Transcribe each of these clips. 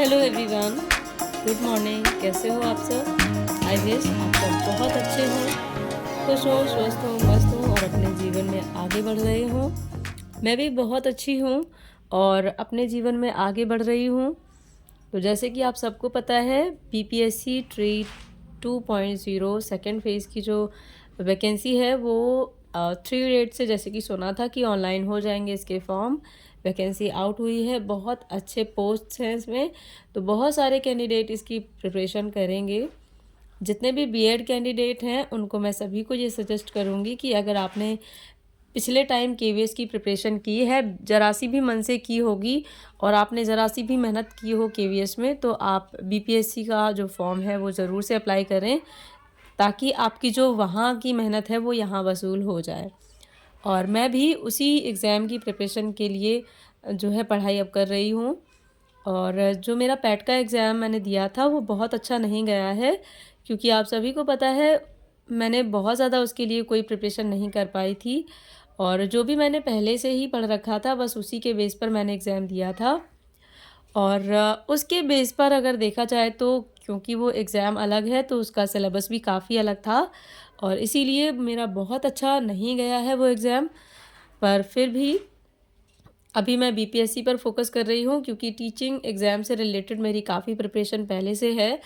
Hello everyone, good morning. कैसे हो आप सब? आई विश आप सब बहुत अच्छे हों, खुश हों, स्वस्थ हों, मस्त हों और अपने जीवन में आगे बढ़ रहे हों। मैं भी बहुत अच्छी हूँ और अपने जीवन में आगे बढ़ रही हूँ। तो जैसे कि आप सबको पता है, बीपीएससी ट्री 2.0 सेकेंड फेज़ की जो वैकेंसी है वो 3 डेट से जैसे कि सुना था कि ऑनलाइन हो जाएंगे इसके फॉर्म। वैकेंसी आउट हुई है, बहुत अच्छे पोस्ट्स हैं इसमें, तो बहुत सारे कैंडिडेट इसकी प्रिपरेशन करेंगे। जितने भी बीएड कैंडिडेट हैं उनको मैं सभी को ये सजेस्ट करूँगी कि अगर आपने पिछले टाइम केवीएस की प्रिपरेशन की है, ज़रा सी भी मन से की होगी और आपने ज़रा सी भी मेहनत की हो केवीएस में, तो आप बीपीएससी का जो फॉर्म है वो ज़रूर से अप्लाई करें, ताकि आपकी जो वहाँ की मेहनत है वो यहाँ वसूल हो जाए। और मैं भी उसी एग्ज़ाम की प्रिपरेशन के लिए जो है पढ़ाई अब कर रही हूँ। और जो मेरा पैट का एग्ज़ाम मैंने दिया था वो बहुत अच्छा नहीं गया है, क्योंकि आप सभी को पता है मैंने बहुत ज़्यादा उसके लिए कोई प्रिपरेशन नहीं कर पाई थी और जो भी मैंने पहले से ही पढ़ रखा था बस उसी के बेस पर मैंने एग्ज़ाम दिया था। और उसके बेस पर अगर देखा जाए तो क्योंकि वो एग्ज़ाम अलग है तो उसका सिलेबस भी काफ़ी अलग था और इसीलिए मेरा बहुत अच्छा नहीं गया है वो एग्ज़ाम। पर फिर भी अभी मैं बीपीएससी पर फोकस कर रही हूँ, क्योंकि टीचिंग एग्ज़ाम से रिलेटेड मेरी काफ़ी प्रिपरेशन पहले से है।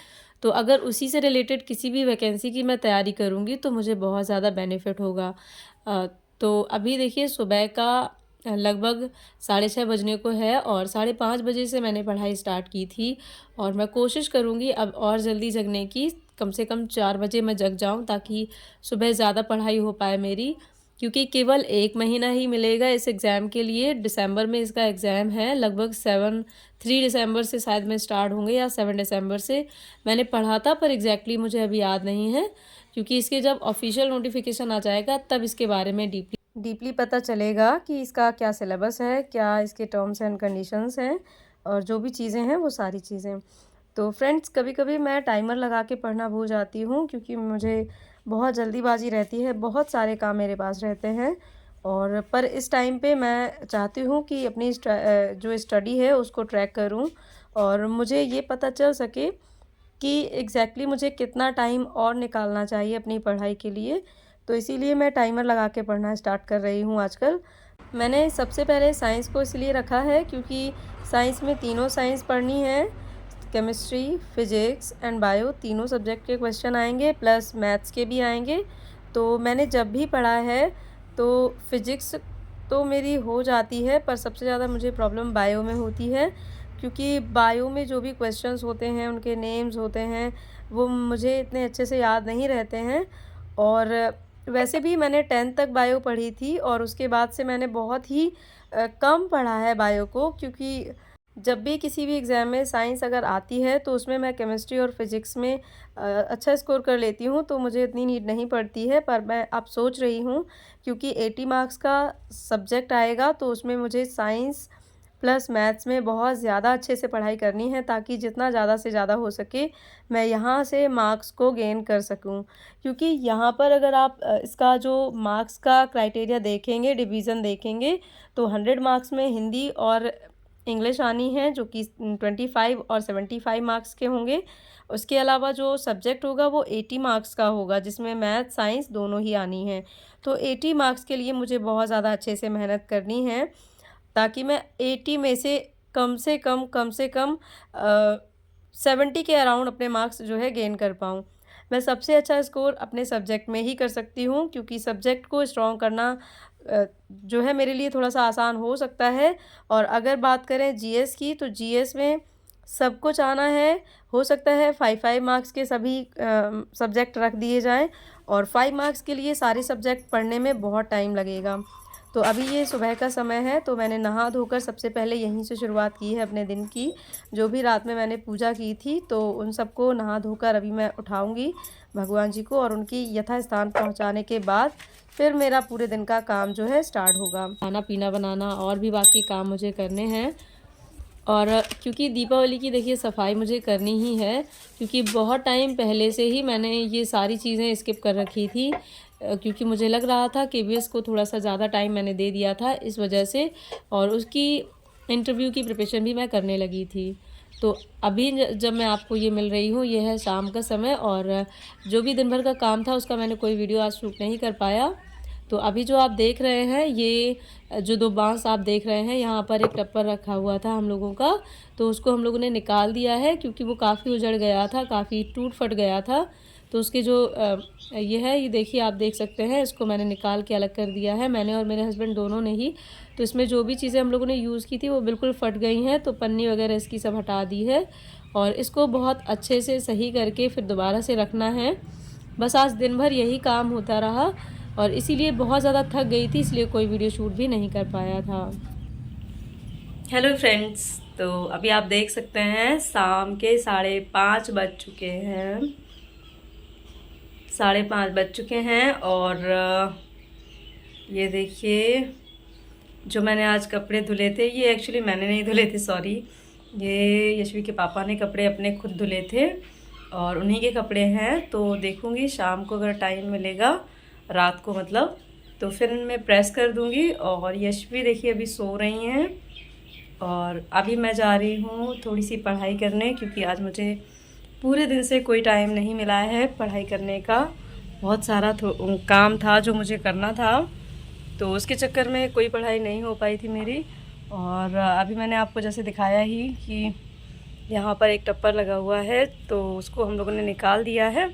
तो अगर उसी से रिलेटेड किसी भी वैकेंसी की मैं तैयारी करूँगी तो मुझे बहुत ज़्यादा बेनिफिट होगा। तो अभी देखिए सुबह का लगभग 6:30 बजने को है और 5:30 बजे से मैंने पढ़ाई स्टार्ट की थी और मैं कोशिश करूँगी अब और जल्दी जगने की। कम से कम 4 बजे मैं जग जाऊँ ताकि सुबह ज़्यादा पढ़ाई हो पाए मेरी, क्योंकि केवल 1 महीना ही मिलेगा इस एग्ज़ाम के लिए। दिसंबर में इसका एग्ज़ाम है, लगभग 3 दिसंबर से शायद में स्टार्ट होंगे या 7 दिसंबर से। मैंने पढ़ा था पर एग्ज़ैक्टली मुझे अभी याद नहीं है, क्योंकि इसके जब ऑफ़िशियल नोटिफ़िकेशन आ जाएगा तब इसके बारे में डीपली पता चलेगा कि इसका क्या सिलेबस है, क्या इसके टर्म्स एंड कंडीशंस हैं और जो भी चीज़ें हैं वो सारी चीज़ें। तो फ्रेंड्स, कभी-कभी मैं टाइमर लगा के पढ़ना भूल जाती हूँ, क्योंकि मुझे बहुत जल्दीबाजी रहती है, बहुत सारे काम मेरे पास रहते हैं। और पर इस टाइम पे मैं चाहती हूँ कि अपनी जो स्टडी है उसको ट्रैक करूँ और मुझे ये पता चल सके कि एग्ज़ैक्टली मुझे कितना टाइम और निकालना चाहिए अपनी पढ़ाई के लिए। तो इसीलिए मैं टाइमर लगा के पढ़ना स्टार्ट कर रही हूँ आजकल। मैंने सबसे पहले साइंस को इसलिए रखा है क्योंकि साइंस में तीनों साइंस पढ़नी है। केमिस्ट्री, फिज़िक्स एंड बायो तीनों सब्जेक्ट के क्वेश्चन आएंगे, प्लस मैथ्स के भी आएंगे। तो मैंने जब भी पढ़ा है तो फिज़िक्स तो मेरी हो जाती है, पर सबसे ज़्यादा मुझे प्रॉब्लम बायो में होती है, क्योंकि बायो में जो भी क्वेश्चंस होते हैं उनके नेम्स होते हैं वो मुझे इतने अच्छे से याद नहीं रहते हैं। और वैसे भी मैंने 10th तक बायो पढ़ी थी और उसके बाद से मैंने बहुत ही कम पढ़ा है बायो को, क्योंकि जब भी किसी भी एग्ज़ाम में साइंस अगर आती है तो उसमें मैं केमिस्ट्री और फिज़िक्स में अच्छा स्कोर कर लेती हूँ, तो मुझे इतनी नीड नहीं पड़ती है। पर मैं अब सोच रही हूँ, क्योंकि 80 मार्क्स का सब्जेक्ट आएगा तो उसमें मुझे साइंस प्लस मैथ्स में बहुत ज़्यादा अच्छे से पढ़ाई करनी है, ताकि जितना ज़्यादा से ज़्यादा हो सके मैं यहाँ से मार्क्स को गेन कर सकूँ। क्योंकि यहाँ पर अगर आप इसका जो मार्क्स का क्राइटेरिया देखेंगे, डिवीज़न देखेंगे, तो 100 मार्क्स में हिंदी और इंग्लिश आनी है, जो कि 25 और 75 मार्क्स के होंगे। उसके अलावा जो सब्जेक्ट होगा वो 80 मार्क्स का होगा, जिसमें मैथ साइंस दोनों ही आनी है। तो 80 मार्क्स के लिए मुझे बहुत ज़्यादा अच्छे से मेहनत करनी है, ताकि मैं 80 में से कम से कम 70 के अराउंड अपने मार्क्स जो है गेन कर पाऊँ। मैं सबसे अच्छा स्कोर अपने सब्जेक्ट में ही कर सकती हूँ, क्योंकि सब्जेक्ट को स्ट्रॉन्ग करना जो है मेरे लिए थोड़ा-सा आसान हो सकता है। और अगर बात करें जीएस की, तो जीएस में सब कुछ आना है। हो सकता है 5-5 मार्क्स के सभी सब्जेक्ट रख दिए जाएँ और 5 मार्क्स के लिए सारे सब्जेक्ट पढ़ने में बहुत टाइम लगेगा। तो अभी ये सुबह का समय है, तो मैंने नहा धोकर सबसे पहले यहीं से शुरुआत की है अपने दिन की। जो भी रात में मैंने पूजा की थी तो उन सबको नहा धोकर अभी मैं उठाऊँगी भगवान जी को, और उनकी यथास्थान पहुँचाने के बाद फिर मेरा पूरे दिन का काम जो है स्टार्ट होगा। खाना-पीना बनाना और भी बाकी काम मुझे करने हैं। और क्योंकि दीपावली की देखिए सफाई मुझे करनी ही है, क्योंकि बहुत टाइम पहले से ही मैंने ये सारी चीज़ें स्किप कर रखी थी, क्योंकि मुझे लग रहा था केवीएस को थोड़ा-सा ज़्यादा टाइम मैंने दे दिया था इस वजह से, और उसकी इंटरव्यू की प्रिपरेशन भी मैं करने लगी थी। तो अभी जब मैं आपको ये मिल रही हूँ, ये है शाम का समय, और जो भी दिन भर का काम था उसका मैंने कोई वीडियो आज शूट नहीं कर पाया। तो अभी जो आप देख रहे हैं, ये जो 2 बांस आप देख रहे हैं, यहाँ पर एक टप्पर रखा हुआ था हम लोगों का, तो उसको हम लोगों ने निकाल दिया है क्योंकि वो काफ़ी उजड़ गया था, काफ़ी टूट फट गया था। तो उसके जो ये है, ये देखिए, आप देख सकते हैं, इसको मैंने निकाल के अलग कर दिया है, मैंने और मेरे हस्बैंड दोनों ने ही। तो इसमें जो भी चीज़ें हम लोगों ने यूज़ की थी वो बिल्कुल फट गई हैं, तो पन्नी वगैरह इसकी सब हटा दी है, और इसको बहुत अच्छे से सही करके फिर दोबारा से रखना है। बस आज दिन भर यही काम होता रहा, और इसीलिए बहुत ज़्यादा थक गई थी, इसलिए कोई वीडियो शूट भी नहीं कर पाया था। हेलो फ्रेंड्स, तो अभी आप देख सकते हैं शाम के 5:30 बज चुके हैं, 5:30 बज चुके हैं। और ये देखिए, जो मैंने आज कपड़े धुले थे, ये एक्चुअली मैंने नहीं धुले थे, सॉरी, ये यशवी के पापा ने कपड़े अपने खुद धुले थे और उन्हीं के कपड़े हैं। तो देखूँगी शाम को अगर टाइम मिलेगा, रात को मतलब, तो फिर मैं प्रेस कर दूँगी। और यशवी देखिए अभी सो रही हैं, और अभी मैं जा रही हूँ थोड़ी सी पढ़ाई करने, क्योंकि आज मुझे पूरे दिन से कोई टाइम नहीं मिला है पढ़ाई करने का। बहुत सारा काम था जो मुझे करना था, तो उसके चक्कर में कोई पढ़ाई नहीं हो पाई थी मेरी। और अभी मैंने आपको जैसे दिखाया ही कि यहाँ पर एक टप्पर लगा हुआ है, तो उसको हम लोगों ने निकाल दिया है।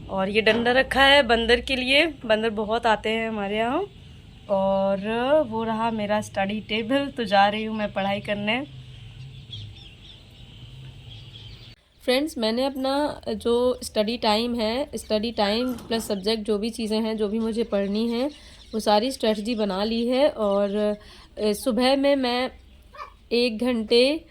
और ये डंडा रखा है बंदर के लिए, बंदर बहुत आते हैं हमारे यहाँ। और वो रहा मेरा स्टडी टेबल, तो जा रही हूँ मैं पढ़ाई करने। फ्रेंड्स, मैंने अपना जो स्टडी टाइम है, स्टडी टाइम प्लस सब्जेक्ट, जो भी चीज़ें हैं, जो भी मुझे पढ़नी है, वो सारी स्ट्रेटजी बना ली है। और सुबह में मैं 1 घंटे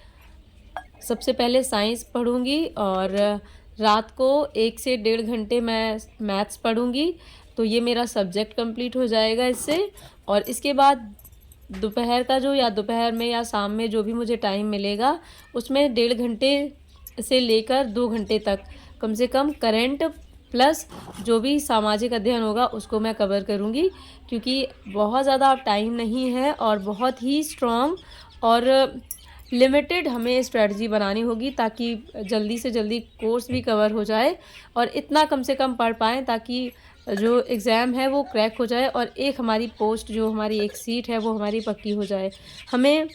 सबसे पहले साइंस पढ़ूँगी, और रात को 1 से 1.5 घंटे मैं मैथ्स पढ़ूँगी। तो ये मेरा सब्जेक्ट कंप्लीट हो जाएगा इससे। और इसके बाद दोपहर का जो, या दोपहर में या शाम में जो भी मुझे टाइम मिलेगा, उसमें 1.5 घंटे से लेकर 2 घंटे तक कम से कम करंट प्लस जो भी सामाजिक अध्ययन होगा उसको मैं कवर करूँगी, क्योंकि बहुत ज़्यादा टाइम नहीं है और बहुत ही स्ट्रॉन्ग और लिमिटेड हमें स्ट्रेटजी बनानी होगी, ताकि जल्दी से जल्दी कोर्स भी कवर हो जाए और इतना कम से कम पढ़ पाएँ ताकि जो एग्ज़ाम है वो क्रैक हो जाए, और एक हमारी पोस्ट, जो हमारी एक सीट है, वो हमारी पक्की हो जाए। हमें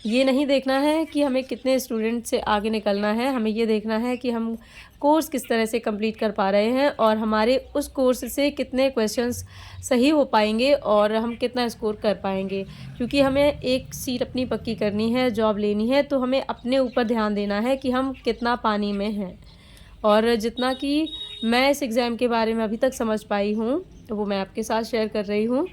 ये नहीं देखना है कि हमें कितने स्टूडेंट से आगे निकलना है, हमें ये देखना है कि हम कोर्स किस तरह से कंप्लीट कर पा रहे हैं, और हमारे उस कोर्स से कितने क्वेश्चंस सही हो पाएंगे और हम कितना स्कोर कर पाएंगे। क्योंकि हमें एक सीट अपनी पक्की करनी है, जॉब लेनी है, तो हमें अपने ऊपर ध्यान देना है कि हम कितना पानी में हैं। और जितना कि मैं इस एग्ज़ाम के बारे में अभी तक समझ पाई हूँ, तो वो मैं आपके साथ शेयर कर रही हूँ।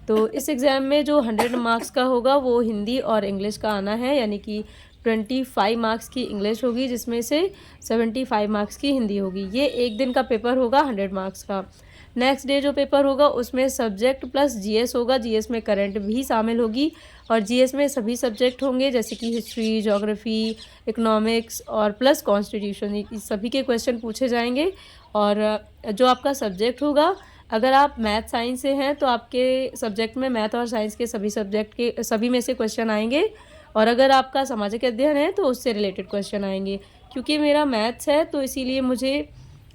तो इस एग्ज़ाम में जो 100 मार्क्स का होगा वो हिंदी और इंग्लिश का आना है, यानी कि 25 मार्क्स की इंग्लिश होगी, जिसमें से 75 मार्क्स की हिंदी होगी। ये एक दिन का पेपर होगा 100 मार्क्स का। नेक्स्ट डे जो पेपर होगा उसमें सब्जेक्ट प्लस जीएस होगा, जीएस में करंट भी शामिल होगी, और जीएस में सभी सब्जेक्ट होंगे, जैसे कि हिस्ट्री, ज्योग्राफी, इकोनॉमिक्स और प्लस कॉन्स्टिट्यूशन, इस सभी के क्वेश्चन पूछे जाएंगे। और जो आपका सब्जेक्ट होगा, अगर आप मैथ साइंस से हैं तो आपके सब्जेक्ट में मैथ और साइंस के सभी सब्जेक्ट के सभी में से क्वेश्चन आएंगे, और अगर आपका सामाजिक अध्ययन है तो उससे रिलेटेड क्वेश्चन आएंगे। क्योंकि मेरा मैथ्स है तो इसीलिए मुझे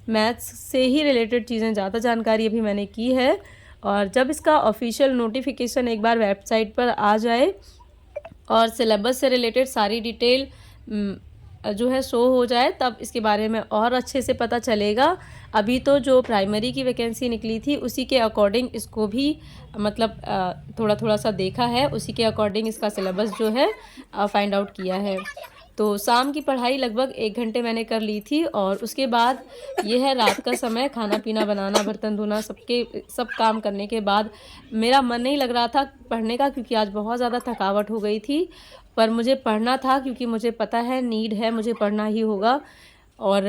मैथ्स से ही रिलेटेड चीज़ें ज़्यादा जानकारी अभी मैंने की है। और जब इसका ऑफिशियल नोटिफिकेशन एक बार वेबसाइट पर आ जाए और सिलेबस से रिलेटेड सारी डिटेल जो है शो हो जाए, तब इसके बारे में और अच्छे से पता चलेगा। अभी तो जो प्राइमरी की वैकेंसी निकली थी उसी के अकॉर्डिंग इसको भी मतलब थोड़ा थोड़ा सा देखा है, उसी के अकॉर्डिंग इसका सिलेबस जो है फाइंड आउट किया है। तो शाम की पढ़ाई लगभग 1 घंटे मैंने कर ली थी, और उसके बाद ये है रात का समय, खाना पीना बनाना, बर्तन धोना, सब काम करने के बाद मेरा मन नहीं लग रहा था पढ़ने का, क्योंकि आज बहुत ज़्यादा थकावट हो गई थी। पर मुझे पढ़ना था, क्योंकि मुझे पता है, नीड है, मुझे पढ़ना ही होगा। और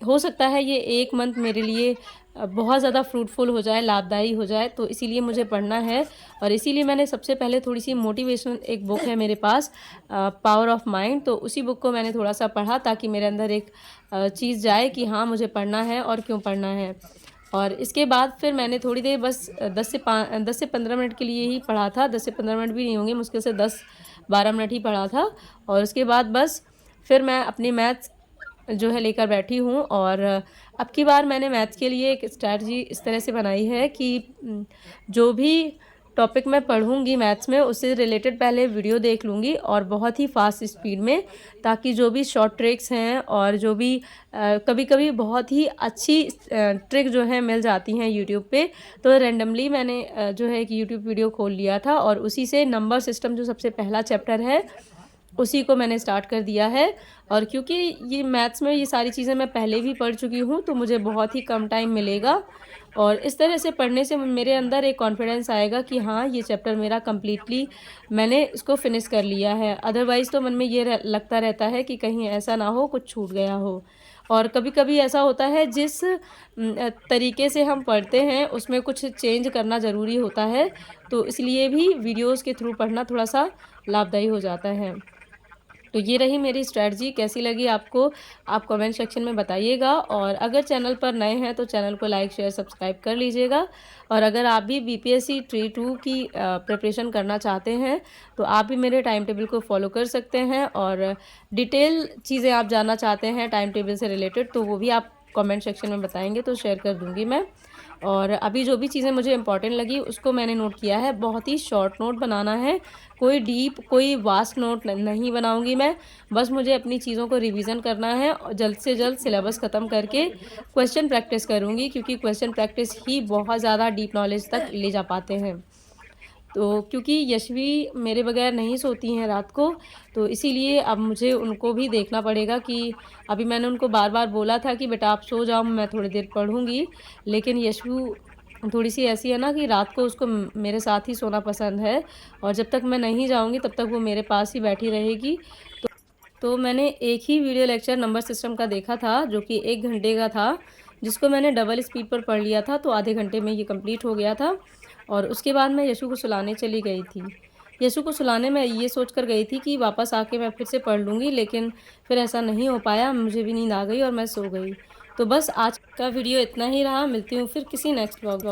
हो सकता है ये 1 मंथ मेरे लिए बहुत ज़्यादा फ्रूटफुल हो जाए, लाभदायी हो जाए, तो इसीलिए मुझे पढ़ना है। और इसीलिए मैंने सबसे पहले थोड़ी सी मोटिवेशनल एक बुक है मेरे पास, पावर ऑफ माइंड, तो उसी बुक को मैंने थोड़ा सा पढ़ा, ताकि मेरे अंदर एक चीज़ जाए कि हाँ मुझे पढ़ना है और क्यों पढ़ना है। और इसके बाद फिर मैंने थोड़ी देर बस 10 से 15 मिनट के लिए ही पढ़ा था, 10 से 15 मिनट भी नहीं होंगे, मुश्किल से 10-12 मिनट ही पढ़ा था। और उसके बाद बस फिर मैं अपनी मैथ्स जो है लेकर बैठी हूँ। और अब की बार मैंने मैथ्स के लिए एक स्ट्रैटेजी इस तरह से बनाई है कि जो भी टॉपिक मैं पढ़ूँगी मैथ्स में उससे रिलेटेड पहले वीडियो देख लूँगी और बहुत ही फास्ट स्पीड में, ताकि जो भी शॉर्ट ट्रिक्स हैं और जो भी कभी-कभी बहुत ही अच्छी ट्रिक जो है मिल जाती हैं यूट्यूब पे। तो रैंडमली मैंने जो है एक यूट्यूब वीडियो खोल लिया था और उसी से नंबर सिस्टम जो सबसे पहला चैप्टर है उसी को मैंने स्टार्ट कर दिया है। और क्योंकि ये मैथ्स में ये सारी चीज़ें मैं पहले भी पढ़ चुकी हूँ तो मुझे बहुत ही कम टाइम मिलेगा और इस तरह से पढ़ने से मेरे अंदर एक कॉन्फिडेंस आएगा कि हाँ, ये चैप्टर मेरा कंप्लीटली मैंने इसको फिनिश कर लिया है। अदरवाइज़ तो मन में ये लगता रहता है कि कहीं ऐसा ना हो कुछ छूट गया हो। और कभी-कभी ऐसा होता है जिस तरीके से हम पढ़ते हैं उसमें कुछ चेंज करना ज़रूरी होता है, तो इसलिए भी वीडियोज़ के थ्रू पढ़ना थोड़ा-सा लाभदायी हो जाता है। तो ये रही मेरी स्ट्रैटेजी, कैसी लगी आपको आप कमेंट सेक्शन में बताइएगा। और अगर चैनल पर नए हैं तो चैनल को लाइक शेयर सब्सक्राइब कर लीजिएगा। और अगर आप भी बीपीएससी ट्री 2 की प्रिपरेशन करना चाहते हैं तो आप भी मेरे टाइम टेबल को फॉलो कर सकते हैं। और डिटेल चीज़ें आप जानना चाहते हैं टाइम टेबल से रिलेटेड तो वो भी आप कमेंट सेक्शन में बताएंगे तो शेयर कर दूँगी मैं। और अभी जो भी चीज़ें मुझे इम्पॉर्टेंट लगी उसको मैंने नोट किया है। बहुत ही शॉर्ट नोट बनाना है, कोई डीप कोई वास्ट नोट नहीं बनाऊंगी मैं। बस मुझे अपनी चीज़ों को रिवीजन करना है और जल्द से जल्द सिलेबस ख़त्म करके क्वेश्चन प्रैक्टिस करूंगी, क्योंकि क्वेश्चन प्रैक्टिस ही बहुत ज़्यादा डीप नॉलेज तक ले जा पाते हैं। तो क्योंकि यशवी मेरे बगैर नहीं सोती हैं रात को, तो इसीलिए अब मुझे उनको भी देखना पड़ेगा कि अभी मैंने उनको बार-बार बोला था कि बेटा आप सो जाओ, मैं थोड़ी देर पढ़ूँगी। लेकिन यशवी थोड़ी-सी ऐसी है ना कि रात को उसको मेरे साथ ही सोना पसंद है और जब तक मैं नहीं जाऊँगी तब तक वो मेरे पास ही बैठी रहेगी। तो मैंने एक ही वीडियो लेक्चर नंबर सिस्टम का देखा था जो कि 1 घंटे का था, जिसको मैंने डबल स्पीड पर पढ़ लिया था, तो आधे घंटे में ये कंप्लीट हो गया था। और उसके बाद मैं यशु को सुलाने चली गई थी। यशु को सुलाने मैं ये सोच कर गई थी कि वापस आके मैं फिर से पढ़ लूँगी, लेकिन फिर ऐसा नहीं हो पाया, मुझे भी नींद आ गई और मैं सो गई। तो बस आज का वीडियो इतना ही रहा, मिलती हूँ फिर किसी नेक्स्ट व्लॉग